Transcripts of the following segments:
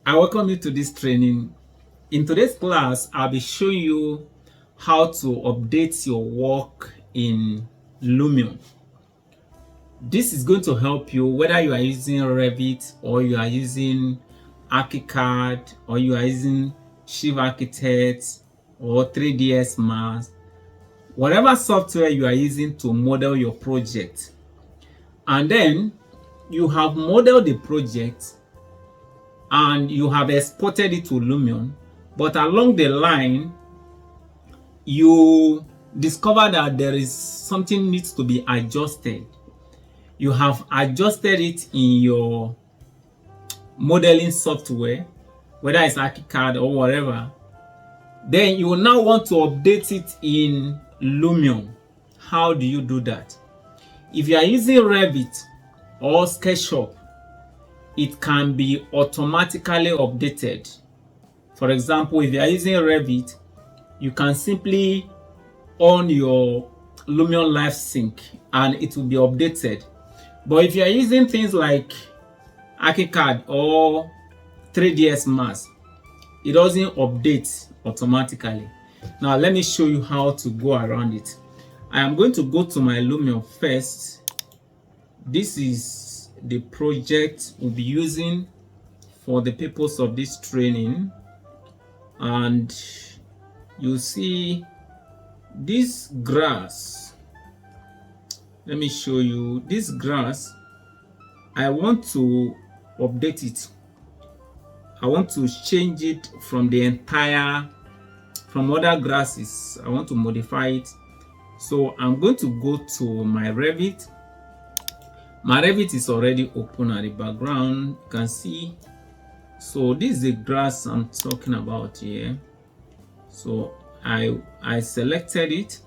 I welcome you to this training. In today's class, I'll be showing you how to update your work in Lumion. This is going to help you whether you are using Revit or you are using Arctim or you are using Shift Architect or 3ds Max, whatever software you are using to model your project. And then you have modeled the project and you have exported it to Lumion, but along the line you discover that there is something needs to be adjusted. You have adjusted it in your modeling software, whether it's Arctim or whatever. Then you will now want to update it in Lumion. How do you do that? If you are using Revit or SketchUp, it can be automatically updated. For example, if you are using Revit, you can simply on your Lumion LiveSync and it will be updated. But if you are using things like Arctim or 3ds Max, it doesn't update automatically. Now let me show you how to go around it. I am going to go to my Lumion first. This is the project we'll be using for the purpose of this training, and you see this grass. Let me show you this grass. I want to update it. I want to change it from other grasses. I want to modify it. So I'm going to go to my Revit. My Revit is already open at the background. You can see. So this is the grass I'm talking about here. So I selected it.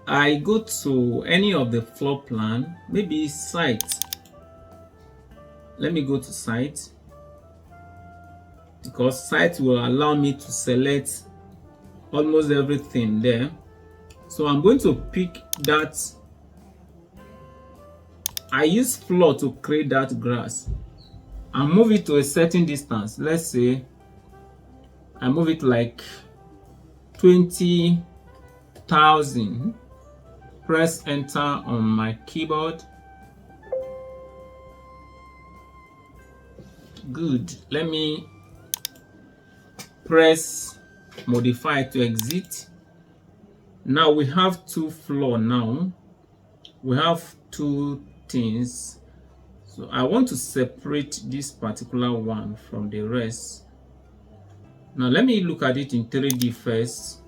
I go to any of the floor plan, maybe site. Let me go to site, because site will allow me to select almost everything there. So I'm going to pick that. I use floor to create that grass and move it to a certain distance. Let's say I move it like 20,000. Press enter on my keyboard. Good. Let me press modify to exit. Now we have two floors. Now we have two things. So I want to separate this particular one from the rest. Now let me look at it in 3D first.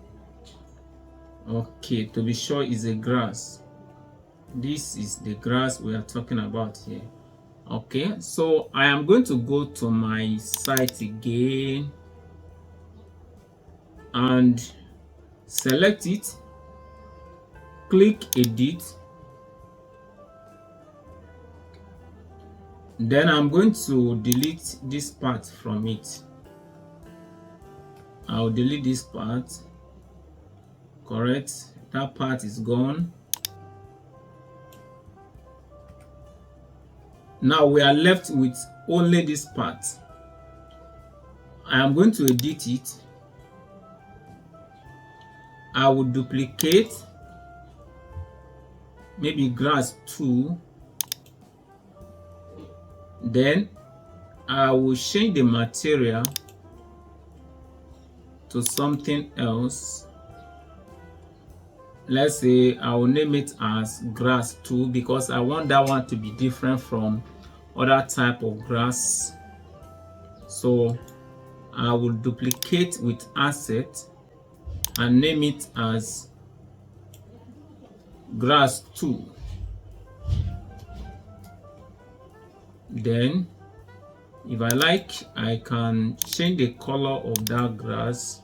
Okay, to be sure, is a grass. This is the grass we are talking about here. Okay, so I am going to go to my site again and select it, click edit. Then I'm going to delete this part from it. I'll delete this part. Correct, that part is gone. Now we are left with only this part. I am going to edit it. I will duplicate maybe grass 2. Then I will change the material to something else. Let's say I will name it as grass 2 because I want that one to be different from other type of grass. So I will duplicate with asset and name it as grass 2. Then if I like, I can change the color of that grass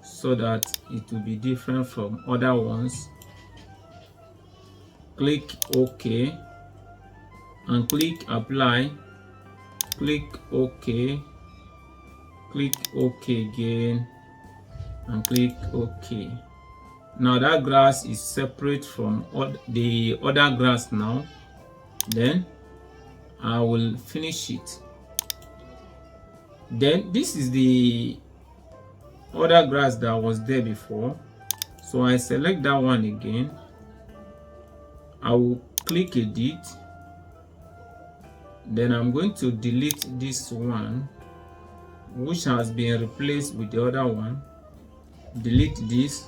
so that it will be different from other ones. Click OK and click apply. Click OK, click OK again and click OK. Now that grass is separate from the other grass now. Then I will finish it. Then this is the other grass that was there before, so I select that one again. I will click edit, then I'm going to delete this one which has been replaced with the other one, delete this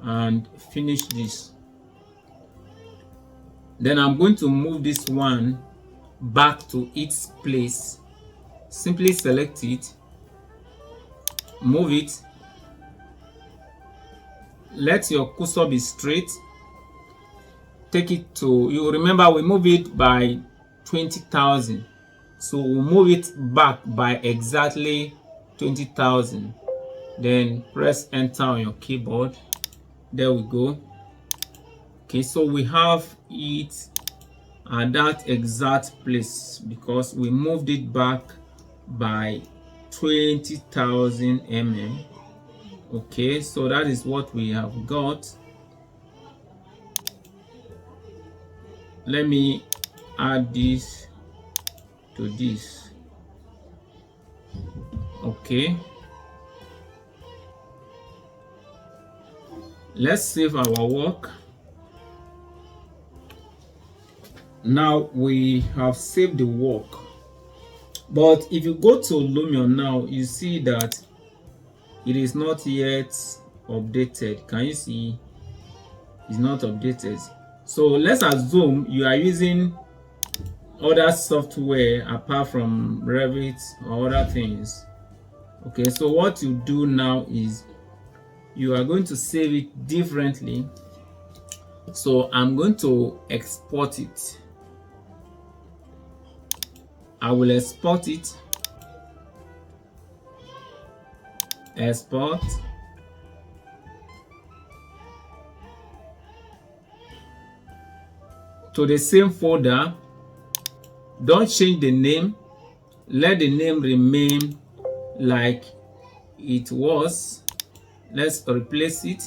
and finish this. Then I'm going to move this one back to its place. Simply select it, move it, let your cursor be straight, take it to, you remember we move it by 20,000, so we'll move it back by exactly 20,000. Then press enter on your keyboard. There we go. Okay, so we have it at that exact place because we moved it back by 20,000 mm. Okay, so that is what we have got. Let me add this to this. Okay, let's save our work. Now we have saved the work, but if you go to Lumion now, you see that it is not yet updated. Can you see? It's not updated. So let's assume you are using other software apart from Revit or other things. Okay, so what you do now is you are going to save it differently. So I'm going to export it. I will export it. Export. To the same folder. Don't change the name. Let the name remain like it was. Let's replace it.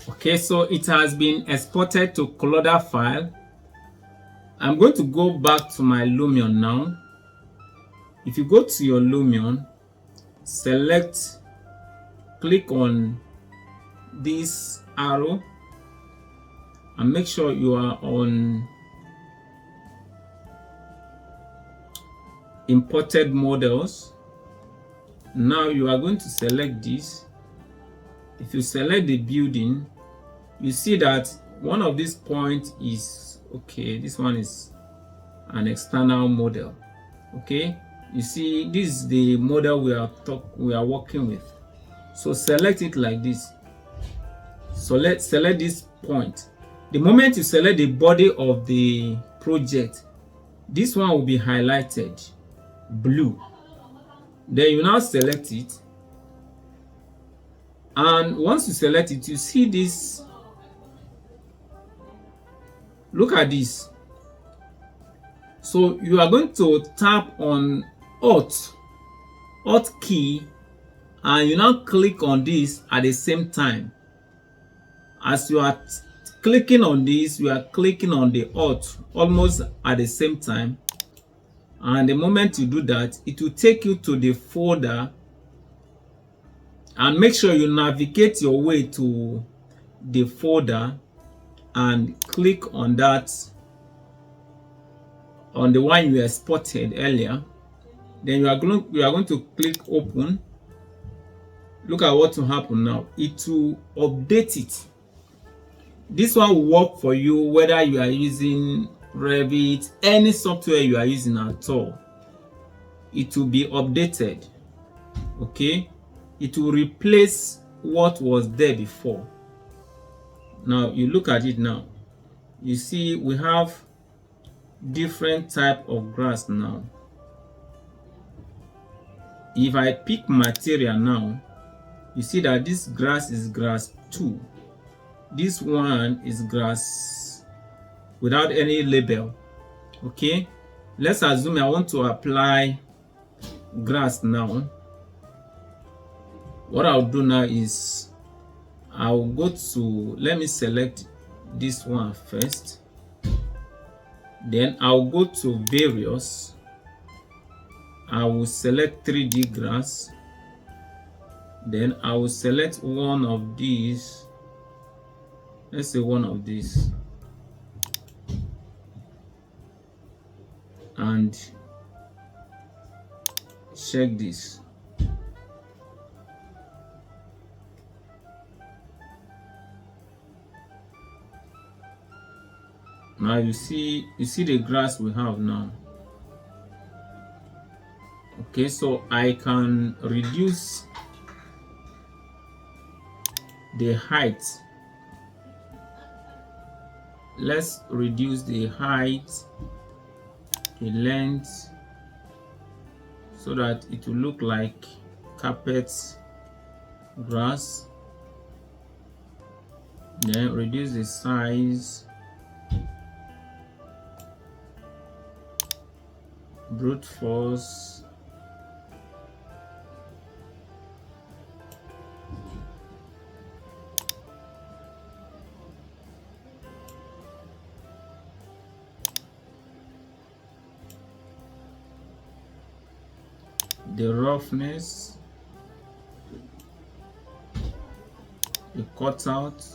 Okay, so it has been exported to Cloda file. I'm going to go back to my Lumion now. If you go to your Lumion, select, click on this arrow and make sure you are on imported models. Now you are going to select this. If you select the building, you see that one of these points is okay. This one is an external model. Okay, you see this is the model we are working with. So select it like this. So let's select this point. The moment you select the body of the project, this one will be highlighted blue. Then you now select it, and once you select it, you see this. Look at this. So you are going to tap on Alt key, and you now click on this at the same time. As you are clicking on this, you are clicking on the Alt almost at the same time. And the moment you do that, it will take you to the folder, and make sure you navigate your way to the folder and click on that, on the one you exported earlier. Then you are going to click open. Look at what will happen now. It will update it. This one will work for you whether you are using Revit, any software you are using at all. It will be updated. Okay, it will replace what was there before. Now you look at it now. You see we have different type of grass now. If I pick material now, you see that this grass is grass 2. This one is grass without any label. Okay, let's assume I want to apply grass now. What I'll do now is I'll go to, let me select this one first. Then I'll go to various. I will select 3D grass. Then I will select one of these. Let's say one of these. And check this. Now you see the grass we have now. Okay, so I can reduce the height. Let's reduce the height, the length, so that it will look like carpet grass. Then reduce the size, brute force, the roughness, the cutout,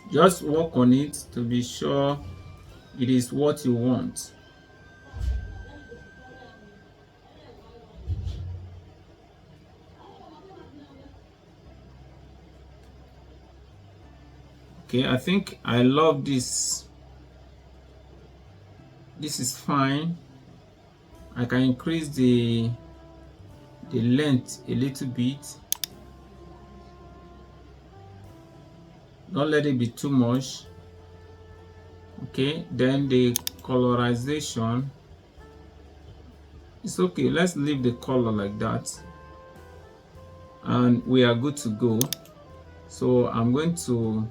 just work on it to be sure it is what you want. Okay, I think I love this. This is fine. I can increase the length a little bit. Don't let it be too much. Okay, then the colorization, it's okay. Let's leave the color like that, and we are good to go. So I'm going to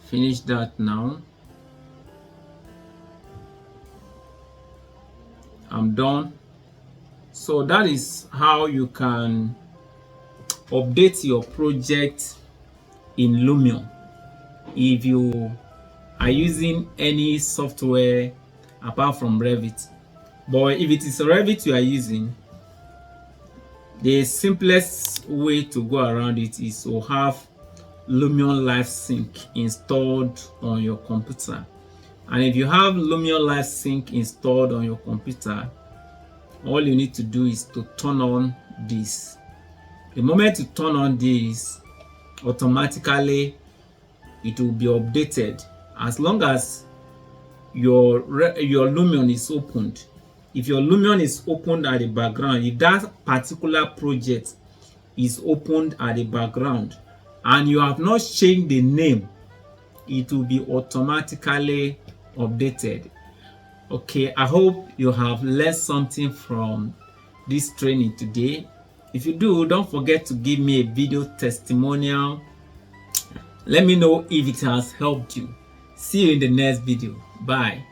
finish that now. I'm done. So that is how you can update your project in Lumion if you are using any software apart from Revit. But if it is Revit you are using, the simplest way to go around it is to have Lumion LiveSync installed on your computer. And if you have Lumion LiveSync installed on your computer, all you need to do is to turn on this. The moment you turn on this, automatically it will be updated as long as your Lumion is opened. If your Lumion is opened at the background, if that particular project is opened at the background and you have not changed the name, it will be automatically updated. Okay, I hope you have learned something from this training today. If you do, don't forget to give me a video testimonial. Let me know if it has helped you. See you in the next video. Bye.